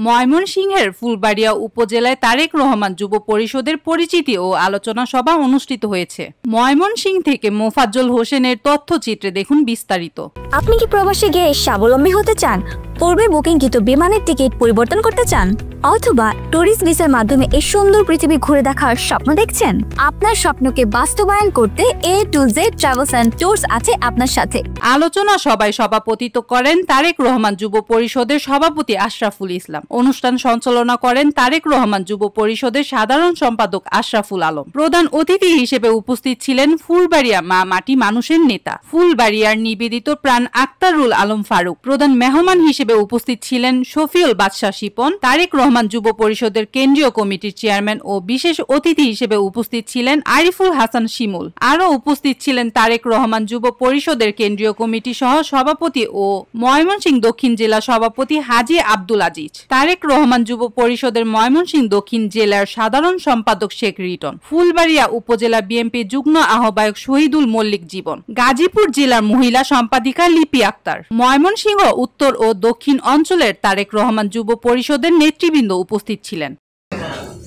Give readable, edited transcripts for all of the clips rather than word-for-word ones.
ময়মনসিংহের ফুলবাড়িয়া উপজেলায় তারেক রহমান যুব পরিষদের পরিচিতি ও আলোচনা সভা অনুষ্ঠিত হয়েছে। ময়মনসিংহ থেকে মোফাজ্জল হোসেনের তথ্যচিত্রে দেখুন বিস্তারিত। আপনি কি প্রবাসে গিয়ে স্বাবলম্বী হতে চান? পূর্বে বুকিংকৃত বিমানের টিকিট পরিবর্তন করতে চান, অথবা ট্যুরিস্ট ভিসার মাধ্যমে এই সুন্দর পৃথিবী ঘুরে দেখার স্বপ্ন দেখছেন? আপনার স্বপ্নকে বাস্তবায়ন করতে A to Z travels and tours আছে আপনার সাথে। আলোচনা সভায় সভাপতিত্ব করেন তারেক রহমান যুব পরিষদের সভাপতি আশরাফুল ইসলাম। অনুষ্ঠান সঞ্চালনা করেন তারেক রহমান যুব পরিষদের সাধারণ সম্পাদক আশরাফুল আলম। প্রধান অতিথি হিসেবে উপস্থিত ছিলেন ফুলবাড়িয়া মা মাটি মানুষের নেতা ফুলবাড়িয়ার নিবেদিত প্রাণ আক্তারুল আলম ফারুক। প্রধান মেহমান হিসেবে উপস্থিত ছিলেন শফিউল বাদশাহ শিপন, তারেক রহমান যুব পরিষদের কেন্দ্রীয় কমিটির চেয়ারম্যান ও বিশেষ অতিথি হিসেবে উপস্থিত ছিলেন আরিফুল হাসান শিমুল। আরও উপস্থিত ছিলেন তারেক রহমান যুব পরিষদের কেন্দ্রীয় কমিটি সহ সভাপতি ও ময়মনসিংহ দক্ষিণ জেলা সভাপতি হাজী আব্দুল আজিজ, তারেক রহমান যুব পরিষদের ময়মনসিংহ দক্ষিণ জেলার সাধারণ সম্পাদক শেখ রিটন, ফুলবাড়িয়া উপজেলা বিএনপি যুগ্ম আহ্বায়ক শহীদুল মল্লিক জীবন, গাজীপুর জেলার মহিলা সম্পাদিকা লিপি আক্তার, ময়মনসিংহ উত্তর ও দক্ষিণ অঞ্চলের তারেক রহমান যুব পরিষদের নেতৃবৃন্দ উপস্থিত ছিলেন।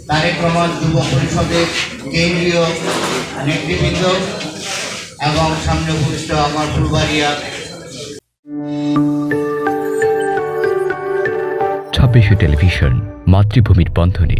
তারেক রহমান যুব পরিষদের কেন্দ্রীয় নেতৃবৃন্দ এবং সামনে উপস্থিত আমার ফুলবাড়িয়া 26 টেলিভিশন, মাতৃভূমির বন্ধনে।